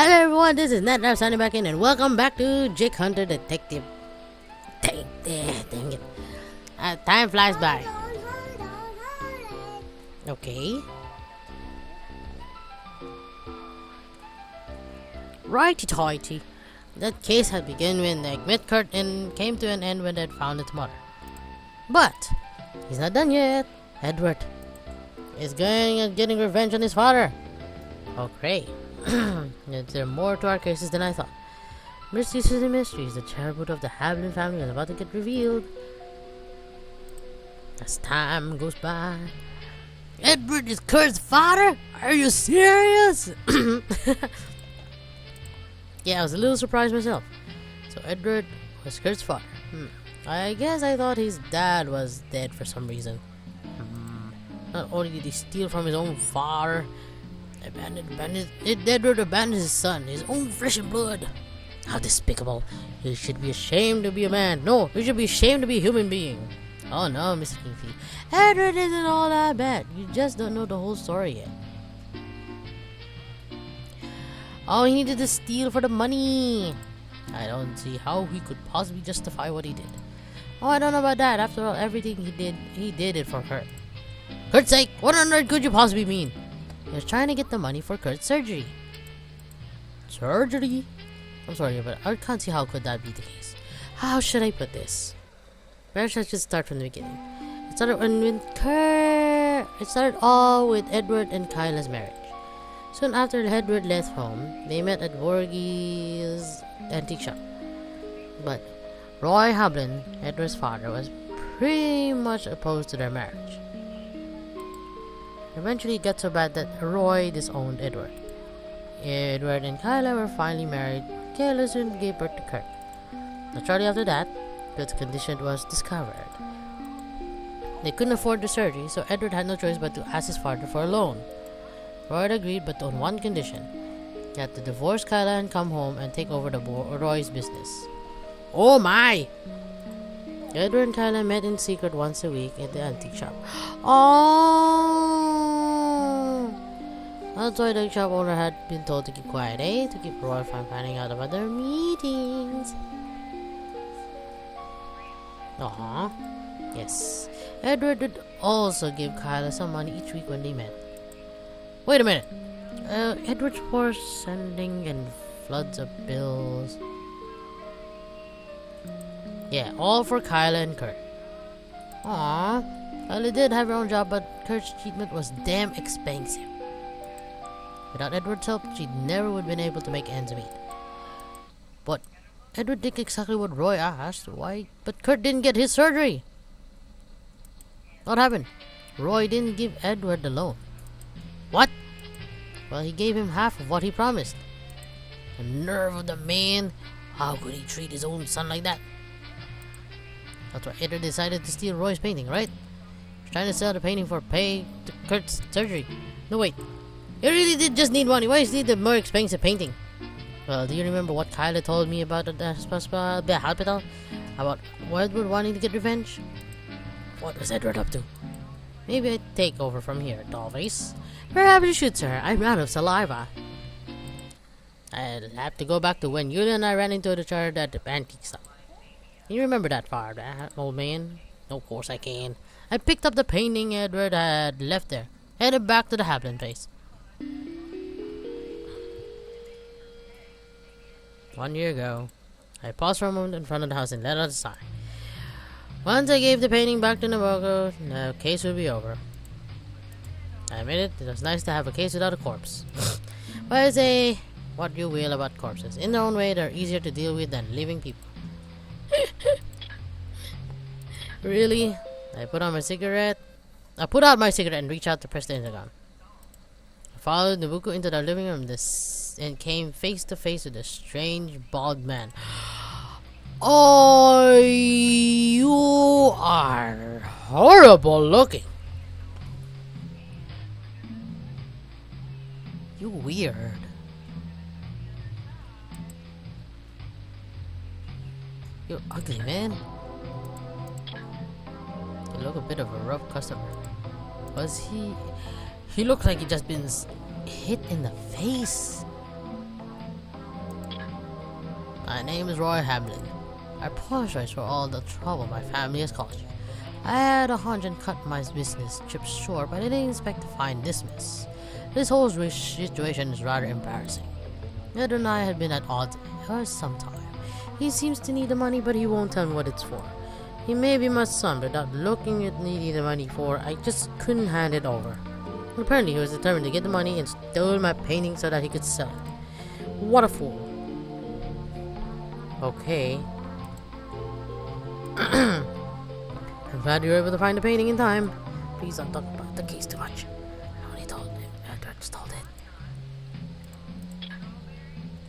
Hello everyone, this is Natnarf signing back in, and welcome back to Jake Hunter Detective. Dang it. Time flies by. Okay. Righty-tighty. That case had begun when they met Kurt and came to an end when they'd found its mother. But he's not done yet. Edward is going and getting revenge on his father. Okay. There are more to our cases than I thought. Mysteries to the mysteries. The childhood of the Havlin family is about to get revealed. As time goes by. Edward is Kurt's father? Are you serious? Yeah, I was a little surprised myself. So Edward was Kurt's father. I guess I thought his dad was dead for some reason. Not only did he steal from his own father, Edward abandoned his son, his own flesh and blood. How despicable. You should be ashamed to be a man. No, you should be ashamed to be a human being. Oh no, Mr. Kingfield. Edward isn't all that bad. You just don't know the whole story yet. Oh, he needed to steal for the money. I don't see how he could possibly justify what he did. Oh, I don't know about that. After all, everything he did it for Kurt. Kurt's sake, what on earth could you possibly mean? He was trying to get the money for Kurt's surgery. Surgery? I'm sorry, but I can't see how could that be the case. How should I put this? Perhaps I should start from the beginning. It started all with Edward and Kyla's marriage. Soon after Edward left home, they met at Voorhees' antique shop. But Roy Havlin, Edward's father, was pretty much opposed to their marriage. Eventually, it got so bad that Roy disowned Edward. Edward and Kyla were finally married. Kyla soon gave birth to Kurt. Not shortly after that, Kurt's condition was discovered. They couldn't afford the surgery, so Edward had no choice but to ask his father for a loan. Roy agreed, but on one condition: he had to divorce Kyla and come home and take over Roy's business. Oh my! Edward and Kyla met in secret once a week at the antique shop. Oh! That's why the shop owner had been told to keep quiet, eh? To keep Roy from finding out about their meetings. Aww. Yes. Edward would also give Kyla some money each week when they met. Wait a minute. Edward's poor sending in floods of bills. Yeah, all for Kyla and Kurt. Aww. Kyla did have her own job, but Kurt's treatment was damn expensive. Without Edward's help, she never would have been able to make ends meet. But Edward did exactly what Roy asked. Why? But Kurt didn't get his surgery. What happened? Roy didn't give Edward the loan. What? Well, he gave him half of what he promised. The nerve of the man. How could he treat his own son like that? That's why Edward decided to steal Roy's painting, right? He was trying to sell the painting for pay to Kurt's surgery. No, wait. He really did just need money. Why does he need the more expensive painting? Well, do you remember what Kyla told me about the hospital? About Edward wanting to get revenge? What was Edward up to? Maybe I'd take over from here, Dollface. Perhaps you should, sir. I'm out of saliva. I'll have to go back to when you and I ran into the child at the antique shop. You remember that far, old man? Of course I can. I picked up the painting Edward had left there, headed back to the Havlin place. 1 year ago, I paused for a moment in front of the house and let out a sigh. Once I gave the painting back to Nabogo, the case would be over. I admit it was nice to have a case without a corpse. But I say what you will about corpses. In their own way, they're easier to deal with than living people. Really? I put out my cigarette and reached out to press the intercom. I followed Nabucco into the living room and came face to face with a strange bald man. Oh, you are horrible looking. You weird. You're ugly, man. You look a bit of a rough customer. Was he? He looked like he just been hit in the face. My name is Roy Hamlin. I apologize for all the trouble my family has caused you. I had a hunch and cut my business trip short, but I didn't expect to find this mess. This whole situation is rather embarrassing. Ed and I had been at odds for some time. He seems to need the money, but he won't tell me what it's for. He may be my son, but without looking at needing the money for, I just couldn't hand it over. Apparently, he was determined to get the money and stole my painting so that he could sell it. What a fool. Okay. I'm glad you were able to find the painting in time. Please don't talk about the case too much. I only told him Edward stole it.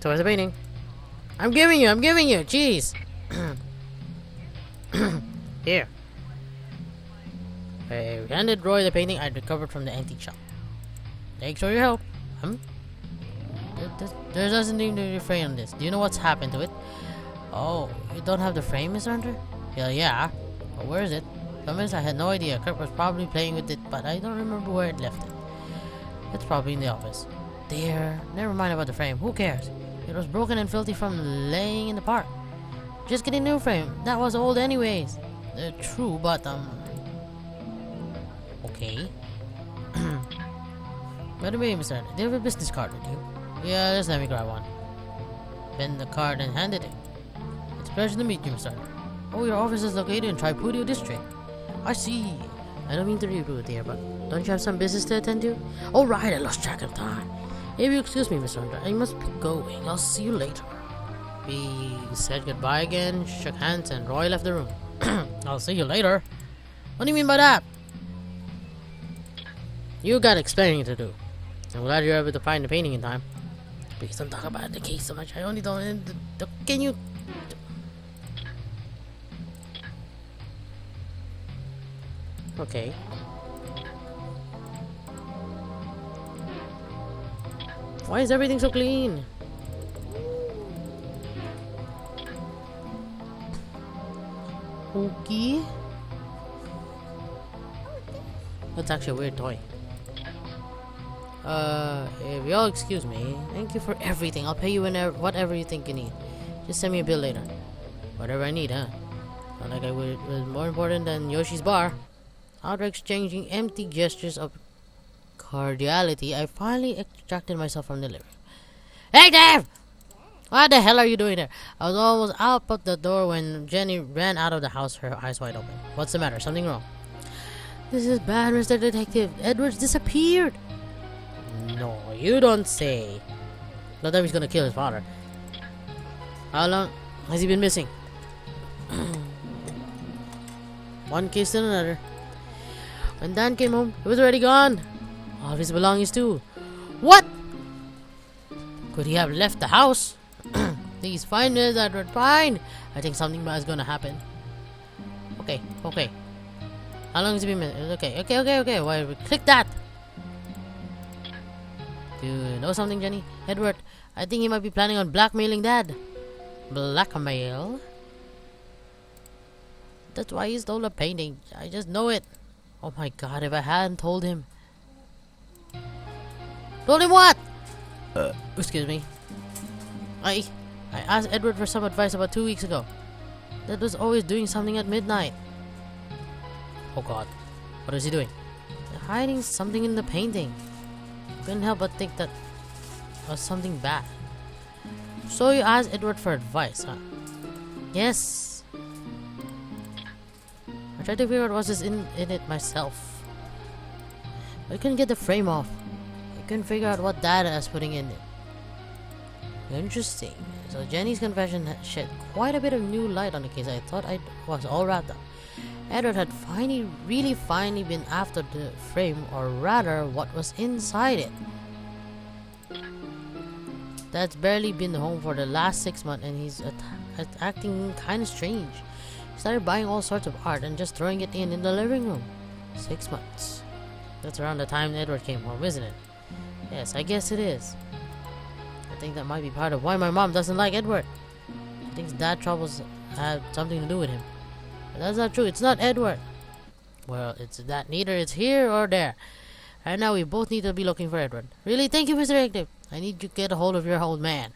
So where's the painting? I'm giving you, jeez. Here. I handed Roy the painting I'd recovered from the antique shop. Thanks for your help. There doesn't seem to be a frame on this. Do you know what's happened to it? Oh, you don't have the frame, Mr. Hunter? Yeah. But where is it? Sometimes I had no idea. Kirk was probably playing with it, but I don't remember where it left it. It's probably in the office. There. Never mind about the frame. Who cares? It was broken and filthy from laying in the park. Just get a new frame. That was old anyways. True, but okay. By the way, Mr. Hunter, do you have a business card with you? Yeah, just let me grab one. Bend the card and handed it. It's a pleasure to meet you, Mr. Hunter. Oh, your office is located in Tripudio District. I see. I don't mean to be rude here, but don't you have some business to attend to? Oh, right, I lost track of time. If you excuse me, Mr. Hunter, I must be going. I'll see you later. We said goodbye again, shook hands, and Roy left the room. I'll see you later. What do you mean by that? You got explaining to do. I'm glad you're able to find the painting in time. Please don't talk about the case so much. I only don't. Can you? Okay. Why is everything so clean? Okay. That's actually a weird toy. If y'all excuse me, thank you for everything. I'll pay you whatever you think you need. Just send me a bill later. Whatever I need, huh? Not like I was more important than Yoshi's bar. After exchanging empty gestures of cordiality, I finally extracted myself from the living room. Hey, Dave! What the hell are you doing there? I was almost out of the door when Jenny ran out of the house, her eyes wide open. What's the matter? Something wrong? This is bad, Mr. Detective. Edward's disappeared. No, you don't say. Not that he's gonna kill his father. How long has he been missing? One case to another. When Dan came home, he was already gone. All of his belongings too. What? Could he have left the house? Please find Miss Edward. Fine. I think something bad is gonna happen. Okay. How long has he been missing? Okay. Why? Click that. Do you know something, Jenny? Edward, I think he might be planning on blackmailing Dad. Blackmail? That's why he stole the painting. I just know it. Oh my god, if I hadn't told him. Told him what? Excuse me. I asked Edward for some advice about 2 weeks ago. Dad was always doing something at midnight. Oh god. What is he doing? Hiding something in the painting. Couldn't help but think that was something bad. So you asked Edward for advice, huh? Yes. I tried to figure out what was in it myself. I couldn't get the frame off. I couldn't figure out what data I was putting in it. Interesting. So Jenny's confession had shed quite a bit of new light on the case. I thought I was all wrapped up. Edward had really finally been after the frame, or rather what was inside it. Dad's barely been home for the last 6 months and he's acting kind of strange. He started buying all sorts of art and just throwing it in the living room. 6 months. That's around the time Edward came home, isn't it? Yes, I guess it is. I think that might be part of why my mom doesn't like Edward. She thinks Dad troubles had something to do with him. But that's not true. It's not Edward. Well, it's that neither it's here or there. Right now, we both need to be looking for Edward. Really? Thank you, Mr. Detective. I need you to get a hold of your old man.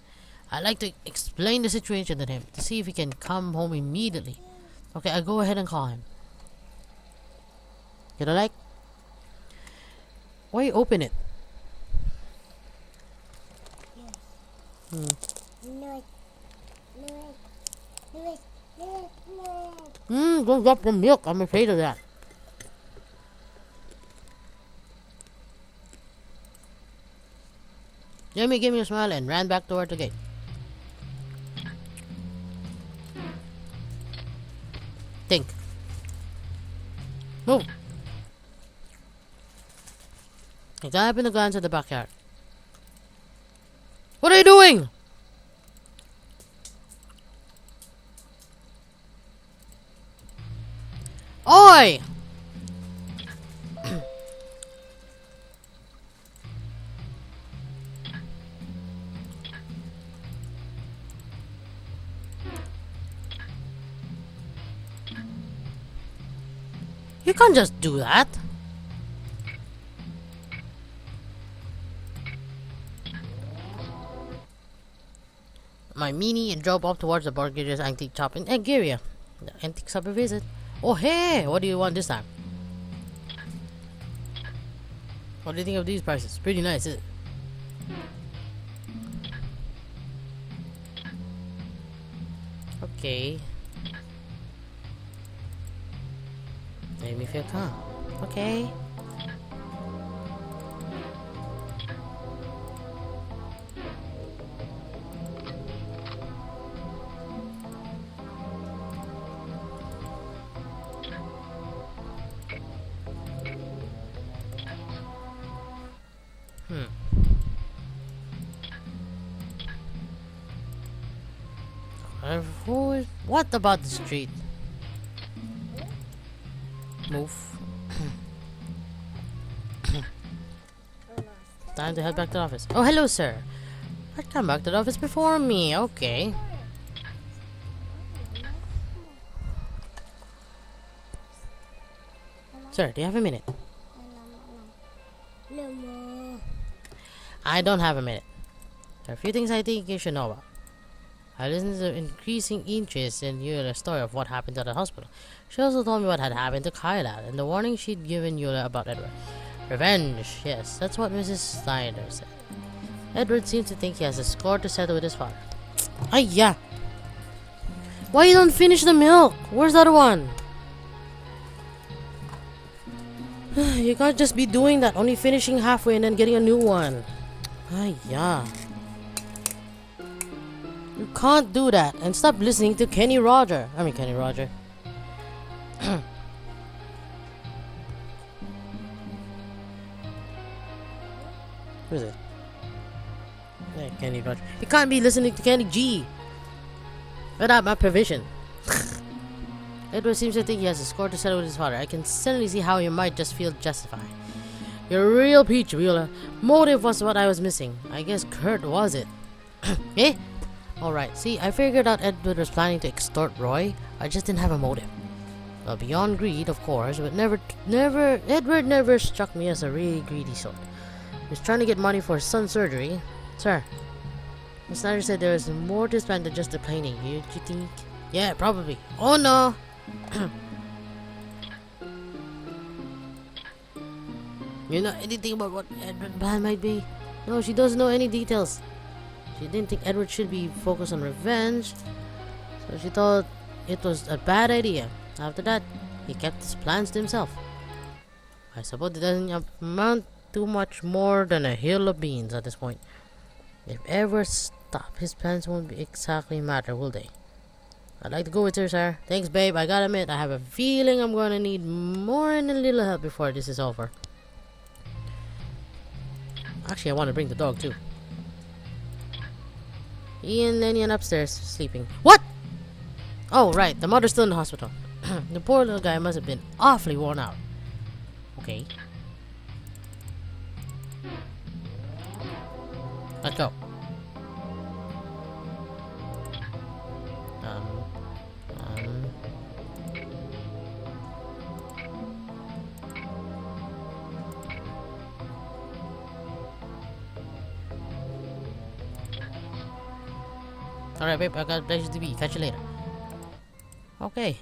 I'd like to explain the situation to him to see if he can come home immediately. Okay, I'll go ahead and call him. You don't like? Why you open it? Don't drop the milk. I'm afraid of that. Jamie gave me a smile and ran back toward the gate. Think. Move. I got up in the glance at the backyard. What are you doing? Oi! You can't just do that. My meanie and drove off towards the Borgeria's antique shop in Algeria. The antique shop a visit. Oh hey, what do you want this time? What do you think of these prices? Pretty nice, isn't it? Okay. Make me feel calm. Okay. What about the street? Move. Time to head back to the office. Oh, hello, sir. I'd come back to the office before me. Okay. Sir, do you have a minute? I don't have a minute. There are a few things I think you should know about. I listened to increasing interest in Eula's story of what happened at the hospital. She also told me what had happened to Kyla and the warning she'd given Eula about Edward. Revenge, yes, that's what Mrs. Snyder said. Edward seems to think he has a score to settle with his father. Ay, yeah. Why you don't finish the milk? Where's the other one? You can't just be doing that, only finishing halfway and then getting a new one. Ay, yeah. You can't do that, and stop listening to Kenny Roger. Who is it? Yeah, Kenny Roger. You can't be listening to Kenny G. Without my permission. Edward seems to think he has a score to settle with his father. I can certainly see how you might just feel justified. You're a real peach, Wheeler. Motive was what I was missing. I guess Kurt was it. Eh? Alright, see, I figured out Edward was planning to extort Roy. I just didn't have a motive. Well, beyond greed, of course, but Edward never struck me as a really greedy sort. He was trying to get money for his son's surgery. Sir, Miss Snyder said there is more to spend than just the planing. You think? Yeah, probably. Oh no! You know anything about what Edward's plan might be? No, she doesn't know any details. She didn't think Edward should be focused on revenge, so she thought it was a bad idea. After that, he kept his plans to himself. I suppose it doesn't amount to much more than a hill of beans at this point. If ever stop, his plans won't be exactly matter, will they? I'd like to go with her, sir. Thanks, babe. I gotta admit, I have a feeling I'm gonna need more than a little help before this is over. Actually, I want to bring the dog too. Ian, Lenny, and upstairs sleeping. What? Oh, right. The mother's still in the hospital. The poor little guy must have been awfully worn out. Okay. Let's go. Alright, babe, I got places to be. Catch you later. Okay.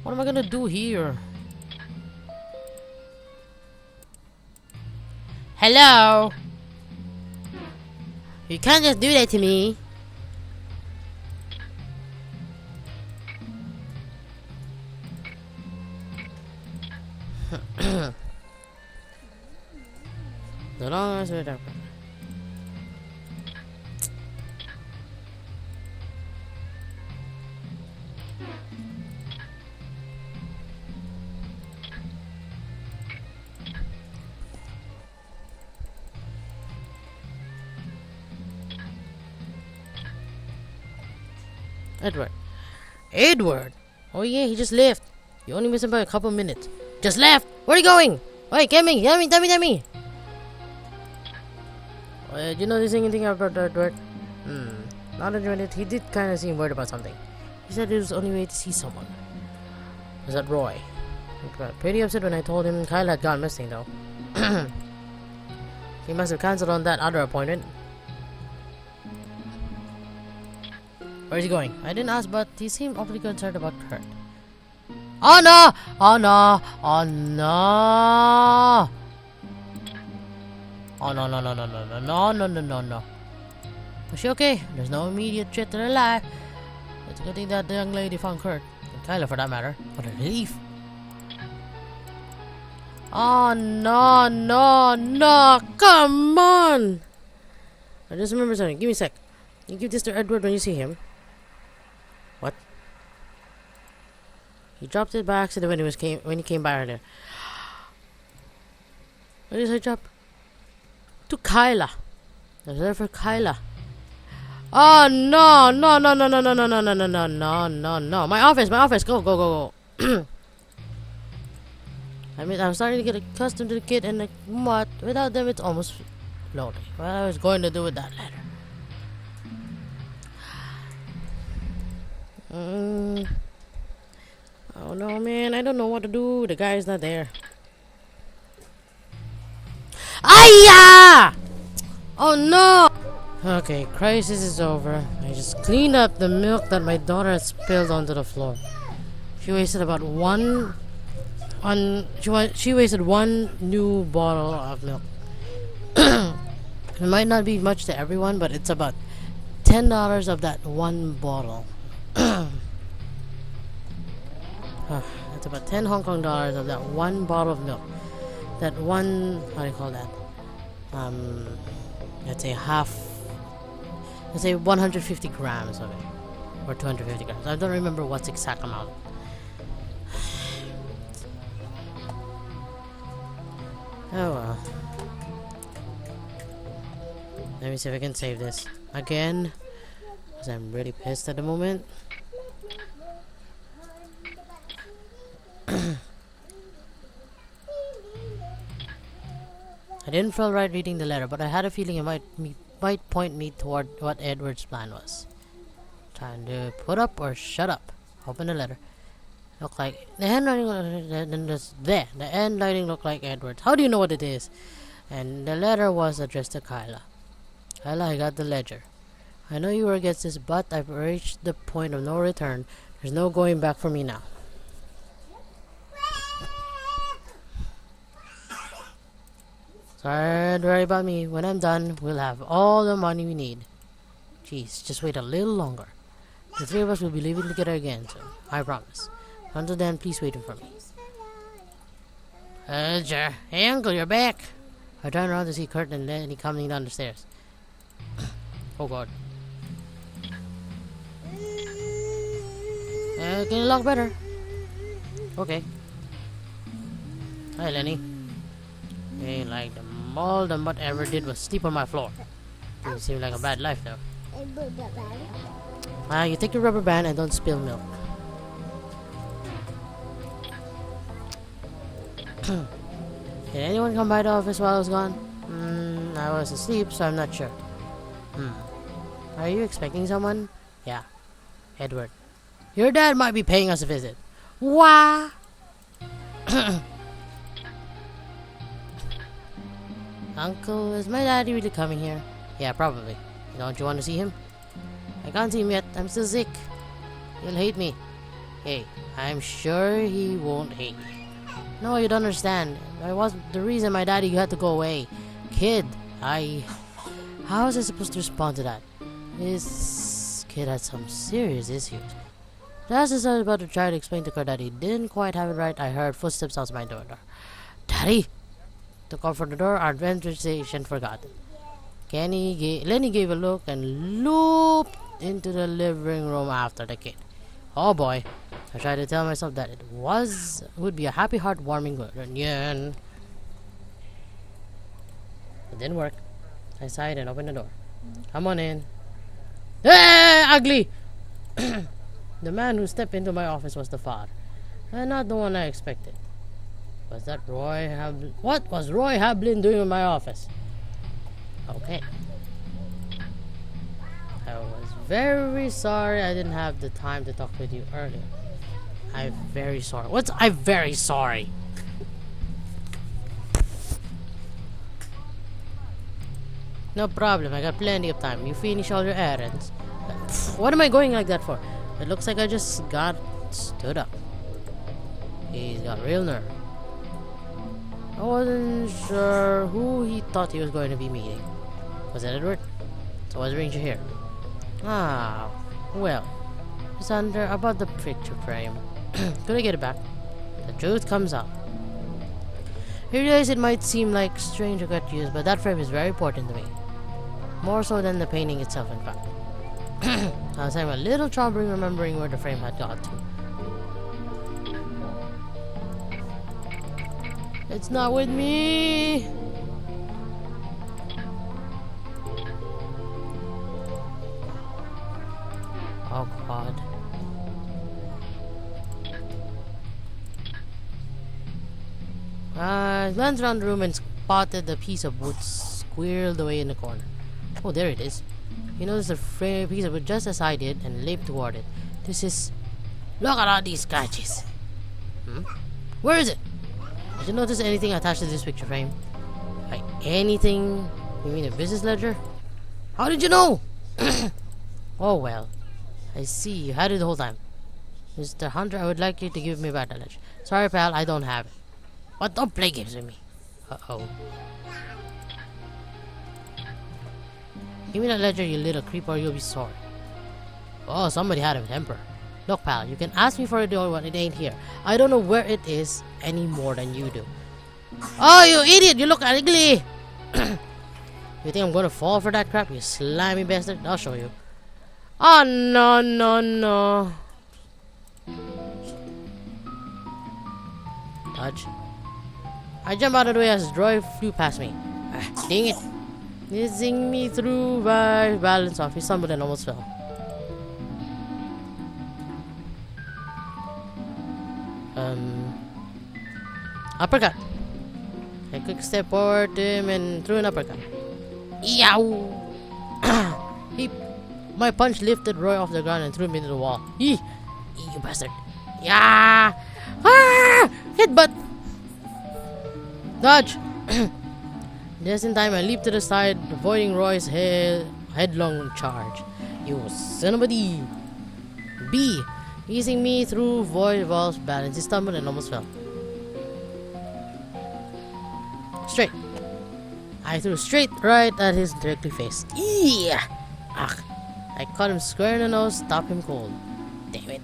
What am I gonna do here? Hello? You can't just do that to me. The longest way to Edward. Edward? Oh yeah, he just left. You only missed him by a couple minutes. Just left? Where are you going? Wait, get me. Tell me. Do you know anything about Edward? Not enjoying it. He did kind of seem worried about something. He said it was the only way to see someone. Was that Roy? He got pretty upset when I told him Kyle had gone missing though. He must have cancelled on that other appointment. Where's he going? I didn't ask, but he seemed awfully concerned about Kurt. Oh no! Oh no! Oh no! Oh no. Was she okay? There's no immediate threat to her life. It's a good thing that the young lady found Kurt. And Kyla for that matter. What a relief. Oh no! Come on! I just remember something. Give me a sec. You give this to Edward when you see him. What? He dropped it by accident when he came by earlier. What did I drop? To Kyla. There's there for Kyla. Oh no! My office. Go. I mean, I'm starting to get accustomed to the kid and the mutt. Without them, it's almost lonely. What I was going to do with that letter. Oh no, man, I don't know what to do. The guy's not there. Aya! Oh no! Okay, crisis is over. I just cleaned up the milk that my daughter had spilled onto the floor. She wasted about she wasted one new bottle of milk. It might not be much to everyone, but it's about $10 of that one bottle. It's about 10 Hong Kong dollars of that one bottle of milk. That one, how do you call that? Let's say 150 grams of it. Or 250 grams. I don't remember what's the exact amount. Oh well. Let me see if I can save this again. Because I'm really pissed at the moment. I didn't feel right reading the letter, but I had a feeling it might point me toward what Edward's plan was. Trying to put up or shut up. Open the letter. Look like the handwriting. The handwriting looked like Edward's. How do you know what it is? And the letter was addressed to Kyla. Kyla, I got the ledger. I know you were against this, but I've reached the point of no return. There's no going back for me now. Sorry, don't worry about me. When I'm done, we'll have all the money we need. Jeez, just wait a little longer. The three of us will be living together again soon. I promise. Until then, please wait for me. Hey, Uncle, you're back. I turned around to see Kurt and Lenny coming down the stairs. Oh, God. Can you lock better? Okay. Hi, Lenny. Hey, like all the mutt ever did was sleep on my floor. Didn't seem like a bad life, though. You take the rubber band and don't spill milk. Did anyone come by the office while I was gone? I was asleep, so I'm not sure. Are you expecting someone? Yeah. Edward. Your dad might be paying us a visit. Wah! Uncle, is my daddy really coming here? Yeah, probably. Don't you want to see him? I can't see him yet. I'm still sick. He'll hate me. Hey, I'm sure he won't hate me. No, you don't understand. I wasn't the reason my daddy had to go away. Kid, how was I supposed to respond to that? This kid had some serious issues. Just as I was about to try to explain to Kurt that he didn't quite have it right, I heard footsteps outside my door. Daddy! Took off from the door, our conversation forgotten. Lenny gave a look and looped into the living room after the kid. Oh boy. I tried to tell myself that it would be a happy, heartwarming reunion. It didn't work. I sighed and opened the door. Come on in. Hey, ugly! The man who stepped into my office was the father, and not the one I expected. Was that Roy Hablin? What was Roy Hablin doing in my office? Okay. I was very sorry I didn't have the time to talk with you earlier. I'm very sorry. I'm very sorry. No problem, I got plenty of time. You finish all your errands. What am I going like that for? It looks like I just got stood up. He's got real nerve. I wasn't sure who he thought he was going to be meeting. Was it Edward? So what's bringing you here? Ah, well, it's under about the picture frame. Could I get it back? The truth comes out. I realize it might seem like strange to get used, but that frame is very important to me. More so than the painting itself, in fact. I was having a little trouble remembering where the frame had got to. It's not with me! Oh god. I glanced around the room and spotted a piece of wood squirreled away in the corner. Oh, there it is. He noticed a piece of wood just as I did and leaped toward it. This is... Look at all these scratches! Where is it? Did you notice anything attached to this picture frame? Like anything? You mean a business ledger? How did you know? Oh well. I see, you had it the whole time. Mr. Hunter, I would like you to give me back the ledger. Sorry pal, I don't have it. But don't play games with me. Uh-oh. Give me that ledger, you little creep, or you'll be sorry. Oh, somebody had a temper. Look, pal, you can ask me for it when it ain't here. I don't know where it is any more than you do. Oh, you idiot! You look ugly! You think I'm gonna fall for that crap, you slimy bastard? I'll show you. Oh, no, no, no. Dodge. I jumped out of the way as Roy flew past me. Dang it. Whizzing me through my balance off. He stumbled and almost fell. Uppercut. I quick step forward to him and threw an uppercut. Yow! My punch lifted Roy off the ground and threw him into the wall. You bastard! Yeah! Ah! Headbutt! Dodge! Just in time, I leaped to the side, avoiding Roy's headlong charge. You son of a D! B! Easing me through void walls balance. He stumbled and almost fell. Straight. I threw straight right at his directly face. Yeah! Ah! I caught him square in the nose, stopped him cold. Damn it.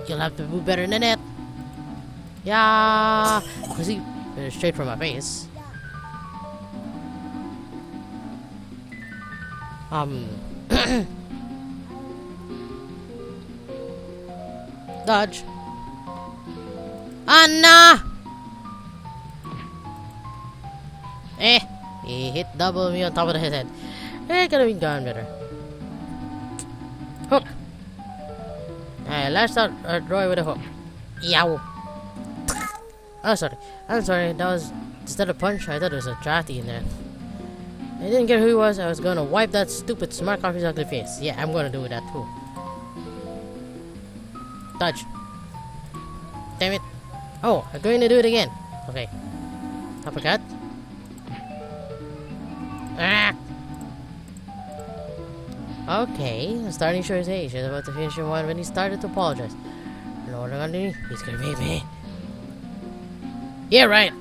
You'll have to do better than that. Yeah! Because he straight from my face. Dodge. Anna! He hit double me on top of his head. Could have been gone better. Hook. I lashed out at Roy with a hook. Yow. Oh, sorry. I'm sorry. That was instead of punch. I thought there was a drafty in there. I didn't care who he was. I was gonna wipe that stupid smirk off his ugly face. Yeah, I'm gonna do that too. Touch. Damn it. Oh, I'm going to do it again. Okay. Uppercut. Ah. Okay, starting to show his age. He's about to finish your wine when he started to apologize. Lord, he's gonna beat me. Yeah, right.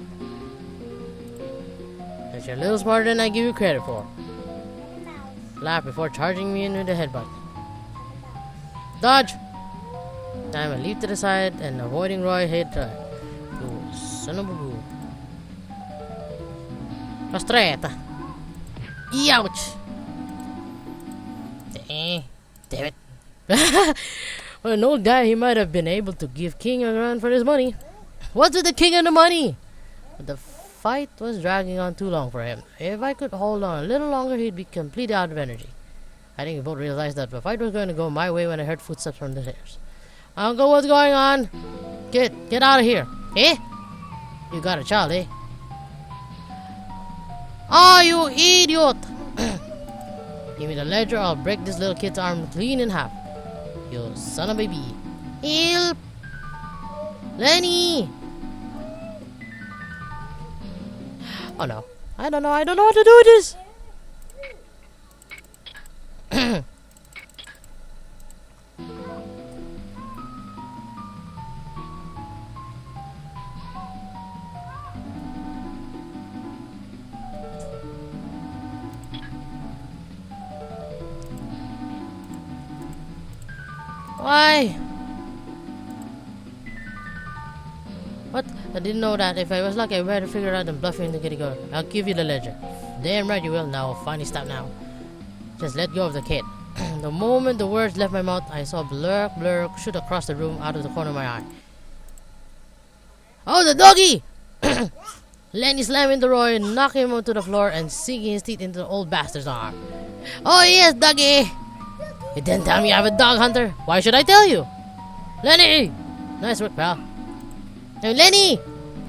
But you're a little smarter than I give you credit for. Laugh before charging me into the headbutt. Dodge! I'm a leap to the side and avoiding Roy hit try. You son of a boo. Castretta. Ouch! Damn it. Well, an old guy, he might have been able to give King a run for his money. What's with the King and the money? But the fight was dragging on too long for him. If I could hold on a little longer, he'd be completely out of energy. I think we both realized that the fight was going to go my way when I heard footsteps from the stairs. Uncle, what's going on? Get out of here. Eh? You got a child, eh? Oh, you idiot! Give me the ledger, I'll break this little kid's arm clean in half. You son of a baby. Help! Lenny! Oh no. I don't know how to do this! Why? What? I didn't know that. If I was lucky, I better figure it out and bluff you into getting going. I'll give you the ledger. Damn right you will. Now, finally stop now. Just let go of the kid. The moment the words left my mouth, I saw blur shoot across the room out of the corner of my eye. Oh, the doggy! Lenny slammed into Roy, knocking him onto the floor and sinking his teeth into the old bastard's arm. Oh yes, doggy! You didn't tell me I have a dog, Hunter. Why should I tell you? Lenny! Nice work, pal. Now, Lenny!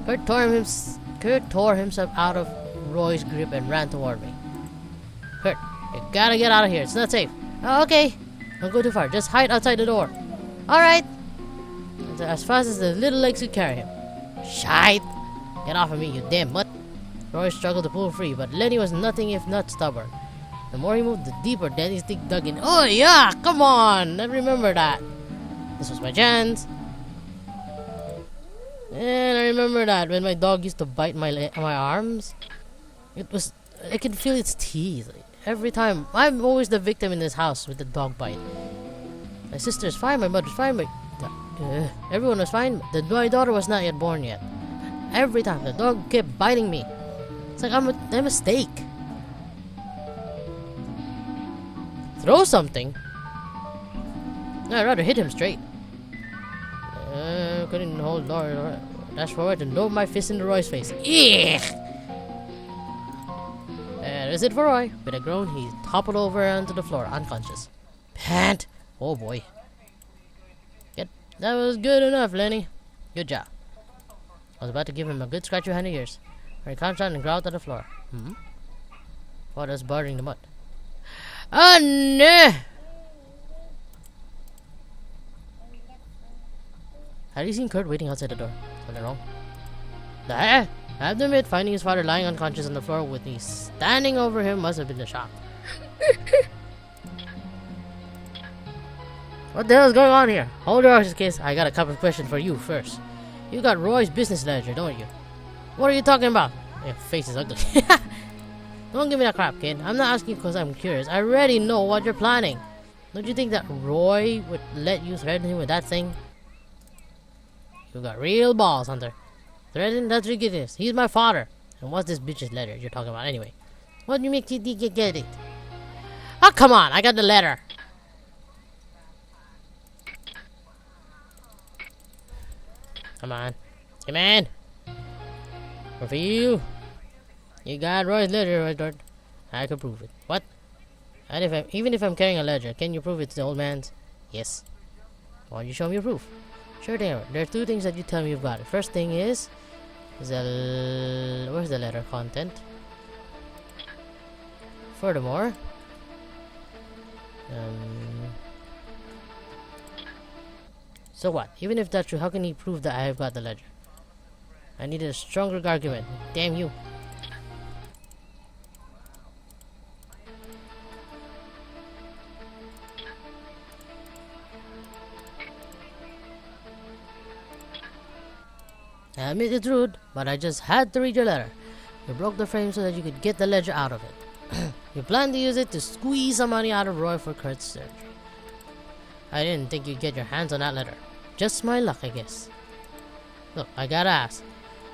Kurt tore himself out of Roy's grip and ran toward me. Kurt, you gotta get out of here. It's not safe. Oh, okay. Don't go too far. Just hide outside the door. Alright. As fast as the little legs could carry him. Shite! Get off of me, you damn mutt. Roy struggled to pull free, but Lenny was nothing if not stubborn. The more he moved, the deeper Lenny's dick dug in. Oh yeah, come on! I remember that. This was my chance. And I remember that when my dog used to bite my arms. I could feel its teeth. Every time. I'm always the victim in this house with the dog bite. My sister's fine, my mother's fine, but everyone was fine. My daughter was not yet born yet. Every time the dog kept biting me. It's like I'm a steak. Throw something? No, I'd rather hit him straight. Couldn't hold Laura. Dash forward and lob my fist into Roy's face. Eek! That is it for Roy. With a groan, he toppled over onto the floor, unconscious. Pant! Oh boy. That was good enough, Lenny. Good job. I was about to give him a good scratch behind the ears. He crouched down and growled on the floor. What was bothering the mud? Oh no! Had you seen Kurt waiting outside the door? Something wrong? I have to admit, finding his father lying unconscious on the floor with me standing over him must have been a shock. What the hell is going on here? Hold your horses, kids. I got a couple of questions for you first. You got Roy's business ledger, don't you? What are you talking about? Your face is ugly. Don't give me that crap, kid. I'm not asking because I'm curious. I already know what you're planning. Don't you think that Roy would let you threaten him with that thing? You got real balls, Hunter. Threaten? That's ridiculous. He's my father. And what's this bitch's letter you're talking about anyway? What do you make you get it? Oh, come on. I got the letter. Come on. Come on. For you. You got Roy's ledger, Edward. I can prove it. What? And even if I'm carrying a ledger, can you prove it's the old man's? Yes. Why don't you show me your proof? Sure thing. There are two things that you tell me you've got. The first thing is where's the letter content? Furthermore, so what? Even if that's true, how can he prove that I have got the ledger? I needed a stronger argument. Damn you. I admit it's rude, but I just had to read your letter. You broke the frame so that you could get the ledger out of it. You plan to use it to squeeze some money out of Roy for Kurt's surgery. I didn't think you'd get your hands on that letter. Just my luck, I guess. Look, I gotta ask.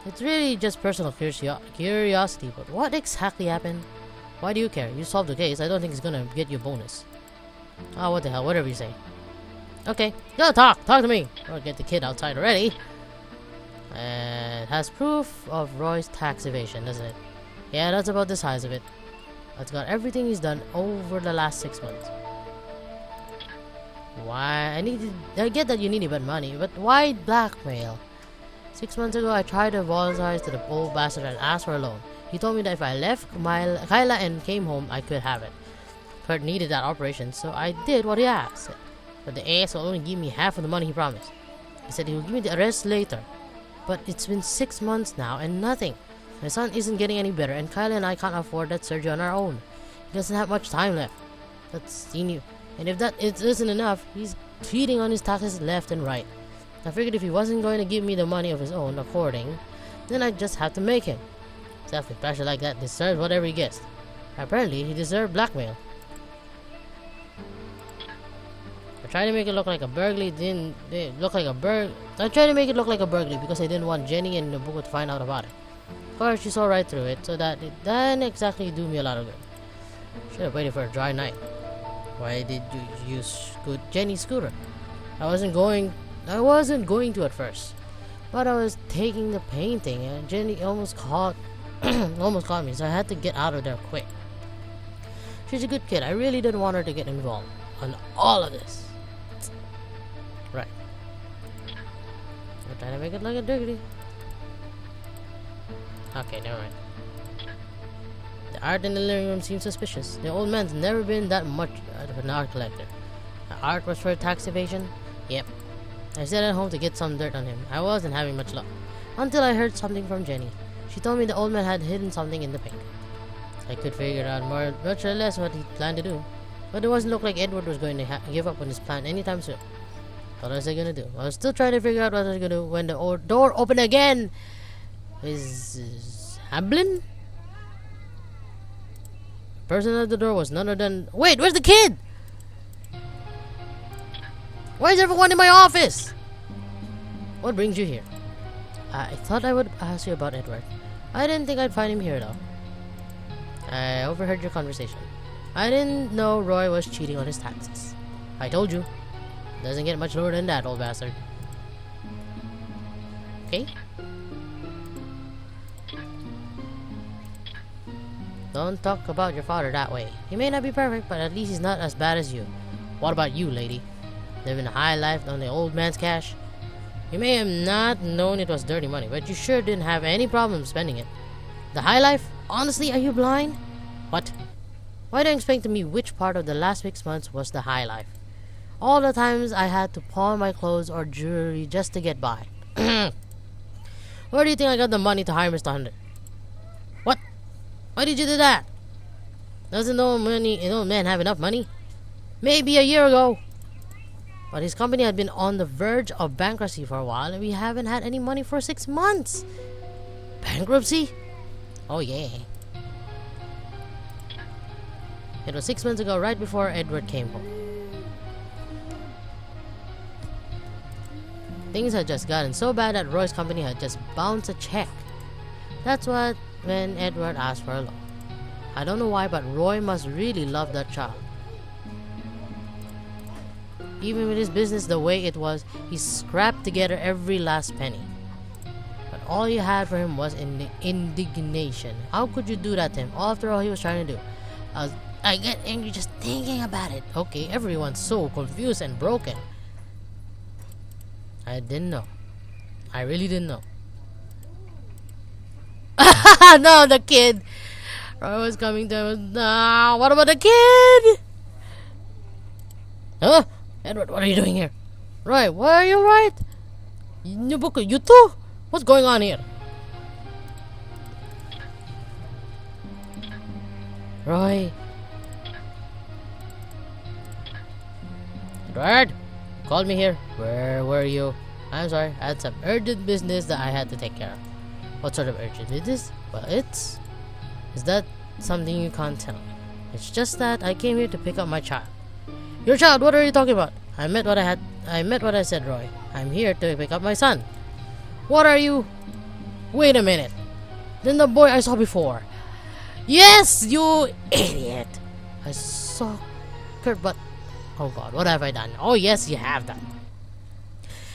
It's really just personal curiosity, but what exactly happened? Why do you care? You solved the case. I don't think it's gonna get you a bonus. Oh, what the hell, whatever you say. Okay, go talk to me. Or get the kid outside already. It has proof of Roy's tax evasion, doesn't it? Yeah, that's about the size of it. It's got everything he's done over the last 6 months. Why? I get that you need about money, but why blackmail? 6 months ago, I tried to apologize to the old bastard and ask for a loan. He told me that if I left Kyla and came home, I could have it. Kurt needed that operation, so I did what he asked. But the ass will only give me half of the money he promised. He said he would give me the rest later. But it's been 6 months now and nothing. My son isn't getting any better, and Kyla and I can't afford that surgery on our own. He doesn't have much time left. That's he knew. And if that isn't enough, he's cheating on his taxes left and right. I figured if he wasn't going to give me the money of his own according, then I'd just have to make him. Self with pressure like that deserves whatever he gets. Apparently, he deserved blackmail. I tried to make it look like a burglary. I tried to make it look like a burglary because I didn't want Jenny and the book to find out about it. Of course, she saw right through it, so that it didn't exactly do me a lot of good. Should have waited for a dry night. Why did you use Jenny's scooter? I wasn't going to at first, but I was taking the painting, and Jenny almost caught me, so I had to get out of there quick. She's a good kid. I really didn't want her to get involved on all of this. Right. I'm trying to make it like a dirty. Okay, never mind. The art in the living room seems suspicious. The old man's never been that much of an art collector. The art was for tax evasion? Yep. I stayed at home to get some dirt on him. I wasn't having much luck. Until I heard something from Jenny. She told me the old man had hidden something in the paint. I could figure out much or less what he planned to do. But it wasn't look like Edward was going to give up on his plan anytime soon. What was I gonna do? I was still trying to figure out what I was gonna do when the door opened again. Is Hamblin? The person at the door was none other than... Wait, where's the kid? Why is everyone in my office? What brings you here? I thought I would ask you about Edward. I didn't think I'd find him here though. I overheard your conversation. I didn't know Roy was cheating on his taxes. I told you. Doesn't get much lower than that, old bastard. Okay? Don't talk about your father that way. He may not be perfect, but at least he's not as bad as you. What about you, lady? Living a high life on the old man's cash? You may have not known it was dirty money, but you sure didn't have any problem spending it. The high life? Honestly, are you blind? What? Why don't you explain to me which part of the last 6 months was the high life? All the times I had to pawn my clothes or jewelry just to get by. Where do you think I got the money to hire Mr. Hunter? What? Why did you do that? Doesn't the old man have enough money? Maybe a year ago. But his company had been on the verge of bankruptcy for a while, and we haven't had any money for 6 months. Bankruptcy? Oh yeah. It was 6 months ago, right before Edward came home. Things had just gotten so bad that Roy's company had just bounced a check. That's when Edward asked for a loan. I don't know why, but Roy must really love that child. Even with his business the way it was, he scrapped together every last penny. But all he had for him was indignation. How could you do that to him? After all he was trying to do. I get angry just thinking about it. Okay, everyone's so confused and broken. I didn't know. I really didn't know. No, the kid. Roy was coming to him. No, what about the kid? Huh? Edward, what are you doing here? Roy, why are you right? You too? What's going on here? Roy. Edward, called me here. Where were you? I'm sorry, I had some urgent business that I had to take care of. What sort of urgent business? Well, is that something you can't tell? It's just that I came here to pick up my child. Your child? What are you talking about? I meant what I said, Roy. I'm here to pick up my son. What are you? Wait a minute. Then the boy I saw before. Yes, you idiot. I saw Kurt, but oh god, what have I done? Oh yes, you have done.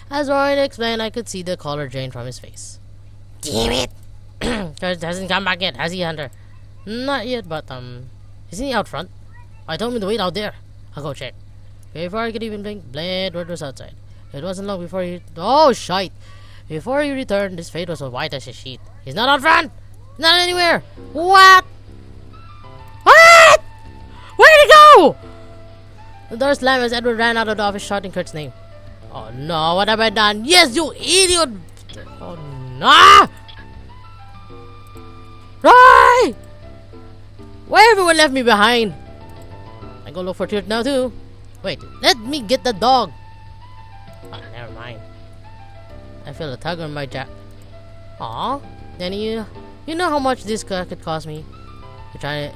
As Roy explained, I could see the color drain from his face. Damn it! Kurt hasn't come back yet, has he, Hunter? Not yet, but isn't he out front? I told him to wait out there. I'll go check. Before I could even blink, Edward was outside. It wasn't long before he... Oh, shite! Before he returned, his face was as white as a sheet. He's not out front! Not anywhere! What? What? Where'd he go? The door slammed as Edward ran out of the office shouting Kurt's name. Oh no, what have I done? Yes, you idiot! Oh no! Roy! Why everyone left me behind? I go look for Kurt now too. Wait, let me get the dog. Oh, never mind. I feel a tug on my jack. Aw, Danny, you know how much this could cost me? You trying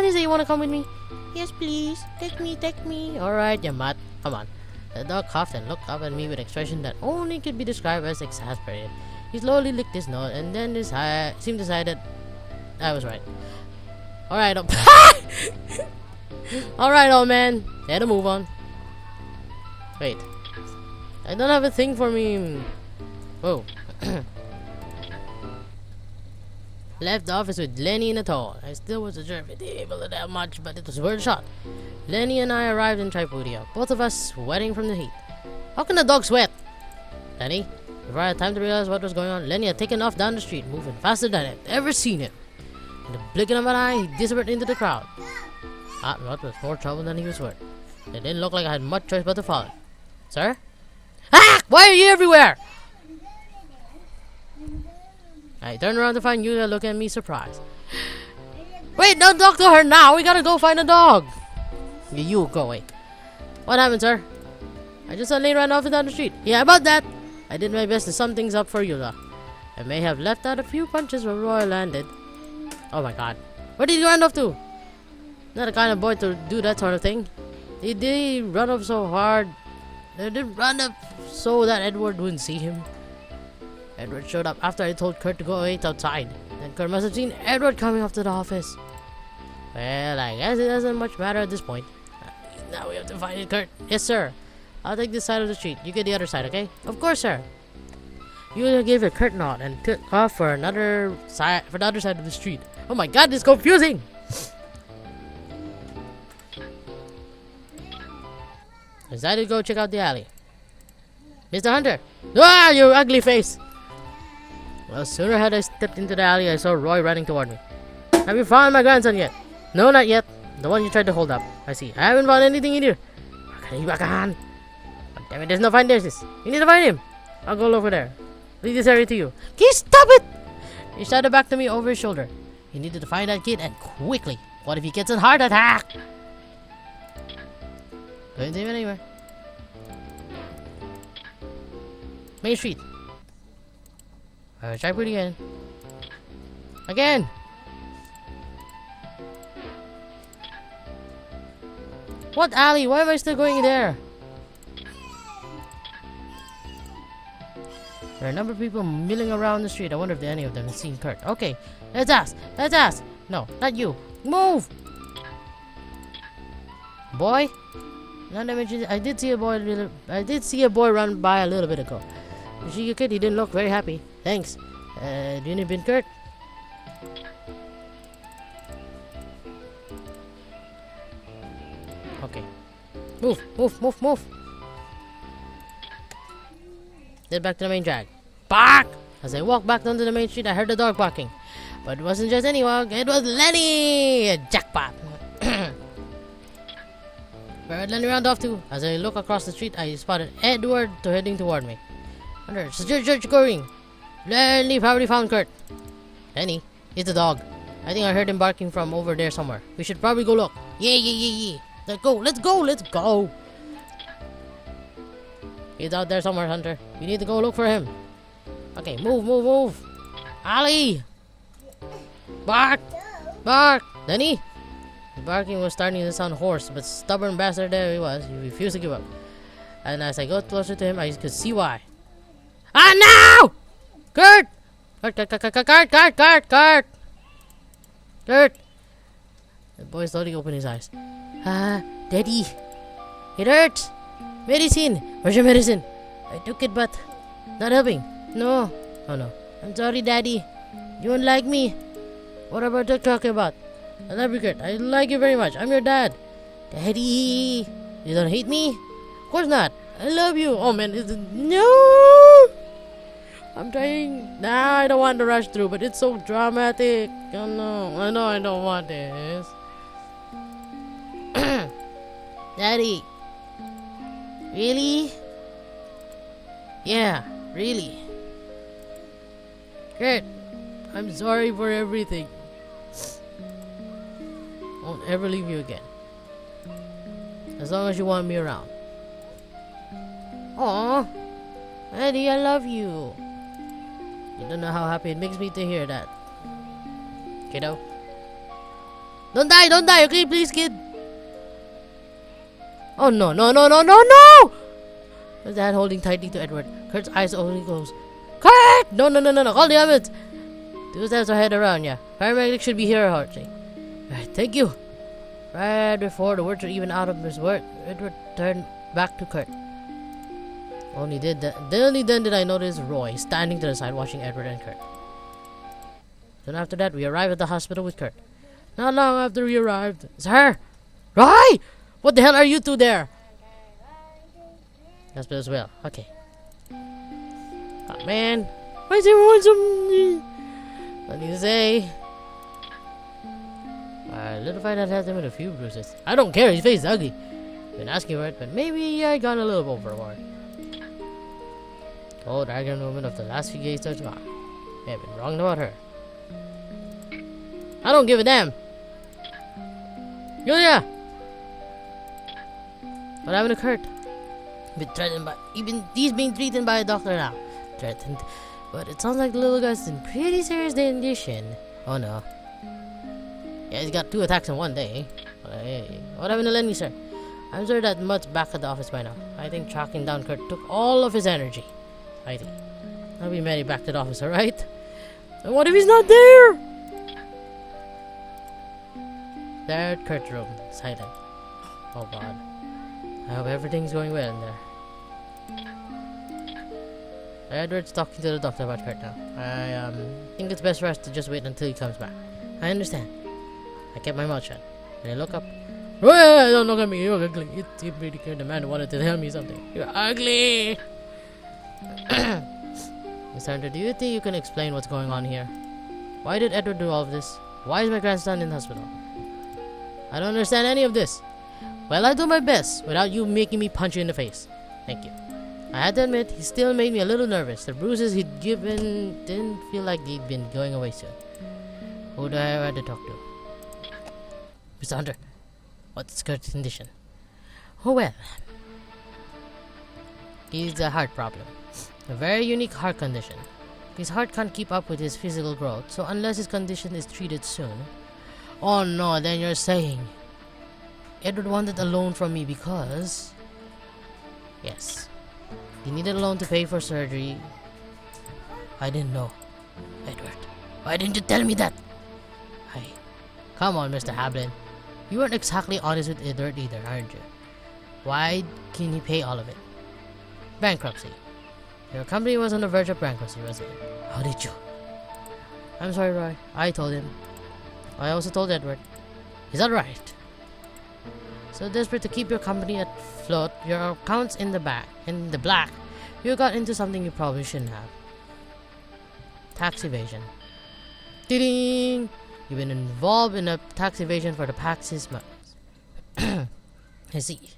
to say you want to come with me? Yes, please. Take me. Alright, you mutt. Come on. The dog coughed and looked up at me with an expression that only could be described as exasperated. He slowly licked his nose and then seemed to decide that I was right. Alright, alright, old man. Let him move on. Wait. I don't have a thing for me. Whoa. Left the office with Lenny in a tow. I still wasn't sure if he'd be able to do much, but it was worth a shot. Lenny and I arrived in Tripodia, both of us sweating from the heat. How can a dog sweat? Lenny, before I had time to realize what was going on, Lenny had taken off down the street, moving faster than I'd ever seen him. In the blinking of an eye, he disappeared into the crowd. What was more trouble than he was worth. It didn't look like I had much choice but to follow. Sir? Ah! Why are you everywhere? I turned around to find Yulia looking at me surprised. Wait, don't talk to her now. We gotta go find a dog. You go away. What happened, sir? I just saw Lane run off and down the street. Yeah, about that. I did my best to sum things up for Yulia. I may have left out a few punches where Roy landed. Oh my god. Where did he run off to? Not the kind of boy to do that sort of thing. He did run off so hard. They did run up so that Edward wouldn't see him. Edward showed up after I told Kurt to go wait outside. Then Kurt must have seen Edward coming up to the office. Well, I guess it doesn't much matter at this point. Now we have to find Kurt. Yes, sir. I'll take this side of the street. You get the other side, okay? Of course, sir. Yulia gave a Kurt nod and took off for the other side of the street. Oh my god, this is confusing! I decided to go check out the alley. Mr. Hunter! Ah, you ugly face! Well, sooner had I stepped into the alley, I saw Roy running toward me. Have you found my grandson yet? No, not yet. The one you tried to hold up. I see. I haven't found anything either. Bakahan! Damn it, there's no find this. You need to find him. I'll go over there. Leave this area to you. Can you stop it? He shouted back to me over his shoulder. He needed to find that kid and quickly. What if he gets a heart attack? Couldn't see him anywhere. Main Street. I'll try it again. Again! What alley? Why am I still going there? There are a number of people milling around the street. I wonder if any of them have seen Kurt. Okay, let's ask. Let's ask. No, not you. Move! Boy? Not to mention, I did see a boy run by a little bit ago. You see your kid? He didn't look very happy. Thanks. Do you need Kurt? Okay. Move. Get back to the main drag. Bark! As I walked back onto the main street, I heard the dog barking. But it wasn't just any dog, it was Lenny! Jackpot! Where had Lenny round off to? As I looked across the street, I spotted Edward heading toward me. Under, George going. Lenny probably found Kurt. Lenny? He's the dog. I think I heard him barking from over there somewhere. We should probably go look. Yeah. Let's go. He's out there somewhere, Hunter. You need to go look for him. Okay, move, move, move. Ali! Bark! Bark! Denny! The barking was starting to sound hoarse, but stubborn bastard there he was. He refused to give up. And as I got closer to him, I could see why. Ah, no! Kurt! Kurt, Kurt, Kurt, Kurt, Kurt, Kurt, Kurt, Kurt! Kurt! The boy slowly opened his eyes. Ah, Daddy. It hurts. Medicine. Where's your medicine? I took it, but not helping. No. Oh, no. I'm sorry, Daddy. You won't like me. What about you talking about? I love you, Kurt. I like you very much. I'm your dad. Daddy. You don't hate me? Of course not. I love you. Oh, man. No! I'm trying. Nah, I don't want to rush through, but it's so dramatic. Oh, no. I know I don't want this. Daddy. Really? Yeah, really. Kurt, I'm sorry for everything. Won't ever leave you again. As long as you want me around. Aw, Eddie, I love you. You don't know how happy it makes me to hear that. Kiddo. Don't die, okay, please, kid. Oh, no, no, no, no, no, no! His dad holding tightly to Edward. Kurt's eyes only closed. Kurt! No, no, no, no, no, call the ambulance. 2 steps ahead around, yeah. Paramedic should be here, Archie. Right, thank you. Right before the words were even out of his word, Edward turned back to Kurt. Only then did I notice Roy standing to the side watching Edward and Kurt. Soon after that, we arrived at the hospital with Kurt. Not long after we arrived, Sir! Roy! What the hell are you two there? Hospital as well. Okay. Oh man. Why is everyone so... What do you say? A little fight that has him with a few bruises. I don't care, his face is ugly. Been asking for it, but maybe I gone a little overboard. Oh, dragon woman of the last few days is gone. May have been wrong about her. I don't give a damn. Julia! What happened to Kurt? He's being treated by a doctor now. Threatened. But it sounds like the little guy's in pretty serious condition. Oh no. Yeah, he's got 2 attacks in one day. What happened to Lenny, sir? I'm sure that Mutt's back at the office by now. I think tracking down Kurt took all of his energy. I think. I'll be Mary back to the office, alright? And what if he's not there? There at Kurt's room, silent. Oh god. I hope everything's going well in there. Edward's talking to the doctor about Kurt now. I think it's best for us to just wait until he comes back. I understand. I kept my mouth shut. When I look up, oh, don't look at me, you're ugly. You pretty good. The man wanted to tell me something. You're ugly. Miss Hunter, do you think you can explain what's going on here? Why did Edward do all of this? Why is my grandson in the hospital? I don't understand any of this. Well, I'll do my best without you making me punch you in the face. Thank you. I had to admit, he still made me a little nervous. The bruises he'd given didn't feel like they'd been going away soon. Who do I have to talk to? Mr. Hunter, what's Kurt's condition? Oh well. He's a heart problem. A very unique heart condition. His heart can't keep up with his physical growth, so unless his condition is treated soon... Oh no, then you're saying... Edward wanted a loan from me because... Yes. He needed a loan to pay for surgery. I didn't know. Edward, why didn't you tell me that? Come on, Mr. Hablin. You weren't exactly honest with Edward either, aren't you? Why can he pay all of it? Bankruptcy. Your company was on the verge of bankruptcy, wasn't it? How did you? I'm sorry, Roy. I told him. I also told Edward. Is that right? So desperate to keep your company at float, your accounts in the black, you got into something you probably shouldn't have. Tax evasion. Ding! You've been involved in a tax evasion for the past 6 months. I see.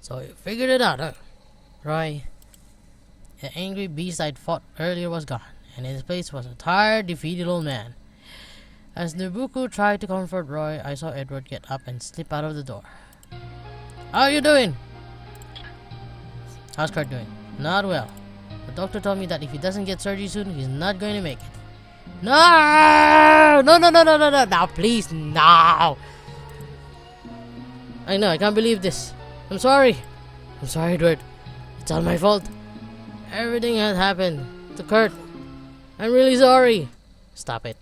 So you figured it out, huh? Roy, the angry beast I'd fought earlier was gone, and in his place was a tired, defeated old man. As Nabucco tried to comfort Roy, I saw Edward get up and slip out of the door. How are you doing? How's Kurt doing? Not well. The doctor told me that if he doesn't get surgery soon, he's not going to make it. No! No, no, no, no, no, no. Now, please, no. I know, I can't believe this. I'm sorry. I'm sorry, Edward. It's all my fault. Everything had happened to Kurt. I'm really sorry. Stop it.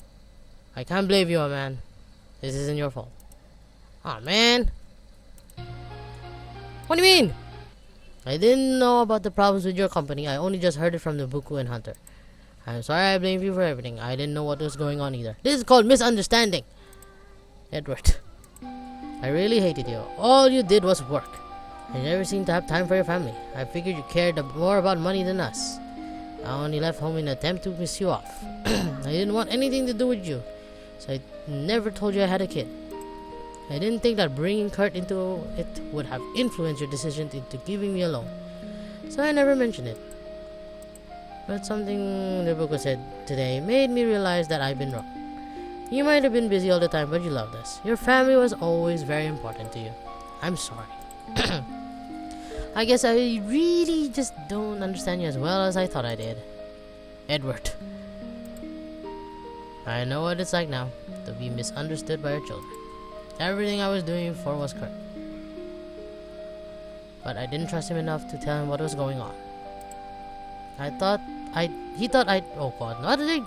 I can't blame you, man. This isn't your fault. Aw, man. What do you mean? I didn't know about the problems with your company. I only just heard it from the Buku and Hunter. I'm sorry I blame you for everything. I didn't know what was going on either. This is called misunderstanding. Edward, I really hated you. All you did was work. You never seemed to have time for your family. I figured you cared more about money than us. I only left home in an attempt to piss you off. I didn't want anything to do with you, so I never told you I had a kid. I didn't think that bringing Kurt into it would have influenced your decision into giving me a loan, so I never mentioned it. But something the book said today made me realize that I've been wrong. You might have been busy all the time, but you loved us. Your family was always very important to you. I'm sorry. I guess I really just don't understand you as well as I thought I did. Edward. I know what it's like now, to be misunderstood by your children. Everything I was doing before was correct. But I didn't trust him enough to tell him what was going on. He thought I'd, oh god, not a thing.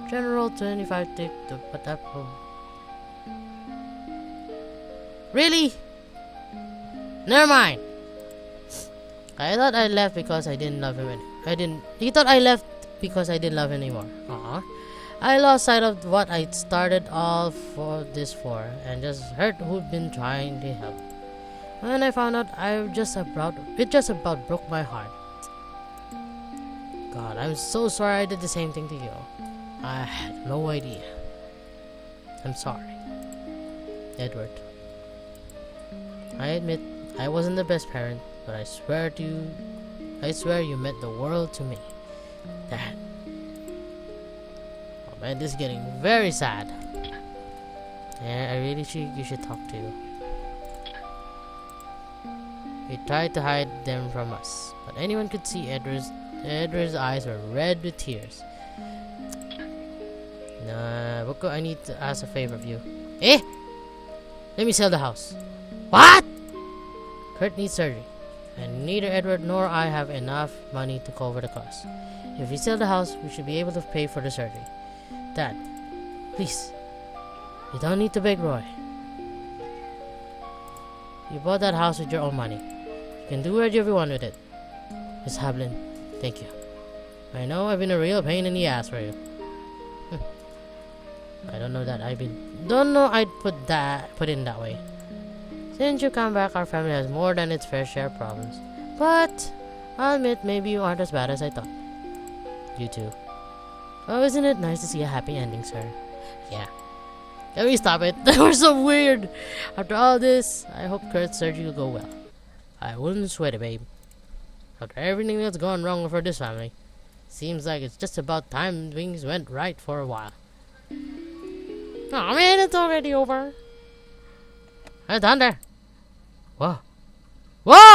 General 25 tick, but that, really? Never mind. I thought I left because I didn't love him he thought I left because I didn't love him anymore. I lost sight of what I started all for this for, and just hurt who'd been trying to help. When I found out, it just about broke my heart. God, I'm so sorry I did the same thing to you. I had no idea. I'm sorry. Edward. I admit I wasn't the best parent, but I swear you meant the world to me. Dad. Oh man, this is getting very sad. Yeah, I really think you should talk to you. We tried to hide them from us, but anyone could see Edward's eyes were red with tears. Nah, Boko, I need to ask a favor of you. Eh? Let me sell the house. What? Kurt needs surgery, and neither Edward nor I have enough money to cover the cost. If we sell the house, we should be able to pay for the surgery. Dad, please. You don't need to beg Roy. You bought that house with your own money. You can do whatever you want with it. Miss Hablin, thank you. I know I've been a real pain in the ass for you. I don't know I'd put in that way. Since you come back, our family has more than its fair share of problems. But I'll admit, maybe you aren't as bad as I thought. You too. Oh, isn't it nice to see a happy ending, sir? Yeah. Can we stop it? That was so weird. After all this, I hope Kurt's surgery will go well. I wouldn't sweat it, babe. After everything that's gone wrong for this family, seems like it's just about time things went right for a while. Oh man, it's already over. Hey, Thunder. Whoa. Whoa!